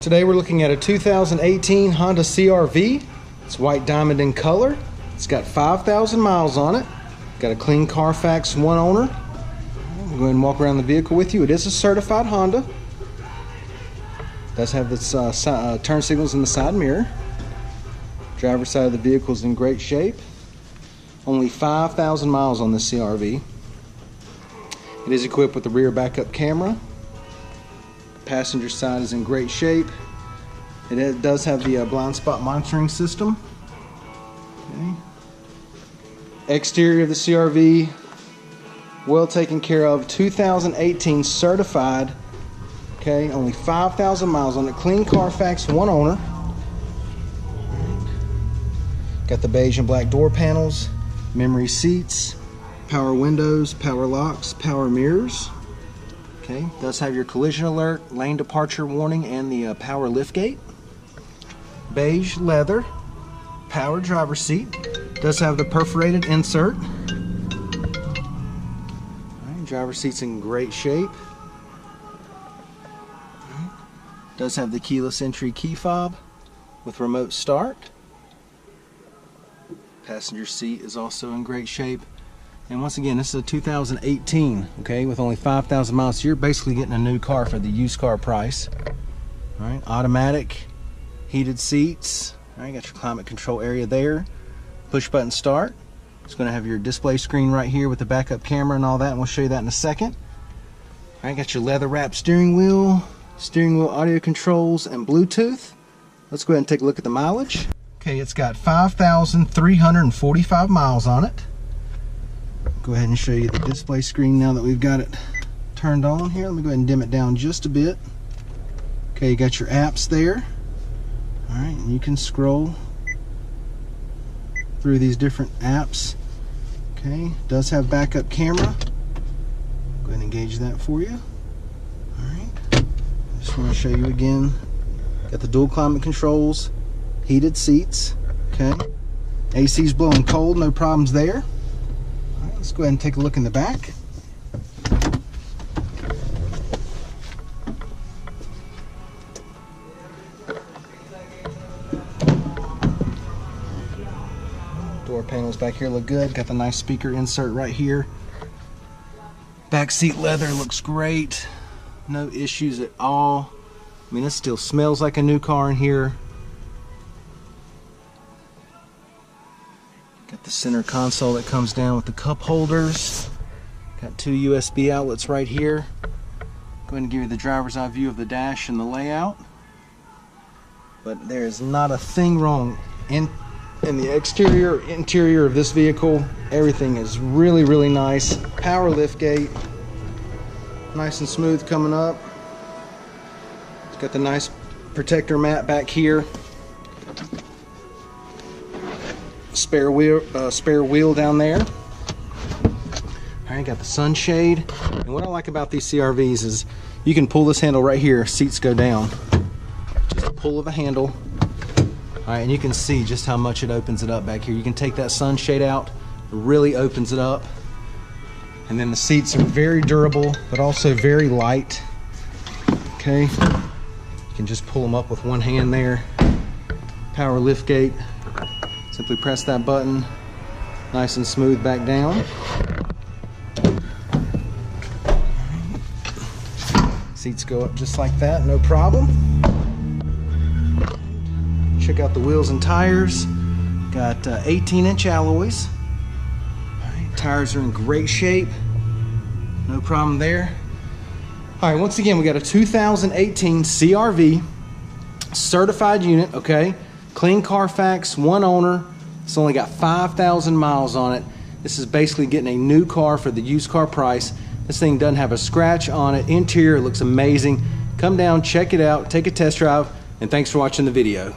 Today we're looking at a 2018 Honda CRV. It's white diamond in color. It's got 5,000 miles on it. Got a clean Carfax, one owner. We'll go ahead and walk around the vehicle with you. It is a certified Honda. It does have this turn signals in the side mirror. Driver's side of the vehicle is in great shape. Only 5,000 miles on this CRV. It is equipped with the rear backup camera. Passenger side is in great shape. It does have the blind spot monitoring system. Okay. Exterior of the CRV, well taken care of. 2018 certified. Okay, only 5,000 miles on it. Clean Carfax, one owner. Got the beige and black door panels, memory seats, power windows, power locks, power mirrors. Okay, does have your collision alert, lane departure warning, and the power liftgate. Beige leather, power driver's seat. Does have the perforated insert. Alright, driver's seat's in great shape. Alright. Does have the keyless entry key fob with remote start. Passenger seat is also in great shape. And once again, this is a 2018, okay, with only 5,000 miles. So you're basically getting a new car for the used car price. All right, automatic, heated seats. All right, got your climate control area there. Push button start. It's going to have your display screen right here with the backup camera and all that, and we'll show you that in a second. All right, got your leather wrapped steering wheel audio controls, and Bluetooth. Let's go ahead and take a look at the mileage. Okay, it's got 5,345 miles on it. Go ahead and show you the display screen now that we've got it turned on here. Let me go ahead and dim it down just a bit. Okay, you got your apps there. All right, and you can scroll through these different apps. Okay, does have backup camera. Go ahead and engage that for you. All right, I just want to show you again. Got the dual climate controls, heated seats. Okay, AC's blowing cold, no problems there. Let's go ahead and take a look in the back. Door panels back here look good. Got the nice speaker insert right here. Back seat leather looks great. No issues at all. I mean, it still smells like a new car in here. Got the center console that comes down with the cup holders. Got two USB outlets right here. Go ahead and give you the driver's eye view of the dash and the layout. But there is not a thing wrong in the exterior, interior of this vehicle. Everything is really, really nice. Power liftgate, nice and smooth coming up. It's got the nice protector mat back here. Spare wheel down there. Alright, got the sunshade. And what I like about these CRVs is you can pull this handle right here, seats go down. Just a pull of a handle. Alright, and you can see just how much it opens it up back here. You can take that sunshade out, it really opens it up. And then the seats are very durable, but also very light. Okay, you can just pull them up with one hand there. Power liftgate. Simply press that button, nice and smooth back down. Seats go up just like that, no problem. Check out the wheels and tires. Got 18-inch alloys. All right, tires are in great shape, no problem there. All right, once again, we got a 2018 CRV certified unit, okay? Clean Carfax, one owner. It's only got 5,000 miles on it. This is basically getting a new car for the used car price. This thing doesn't have a scratch on it. Interior looks amazing. Come down, check it out, take a test drive, and thanks for watching the video.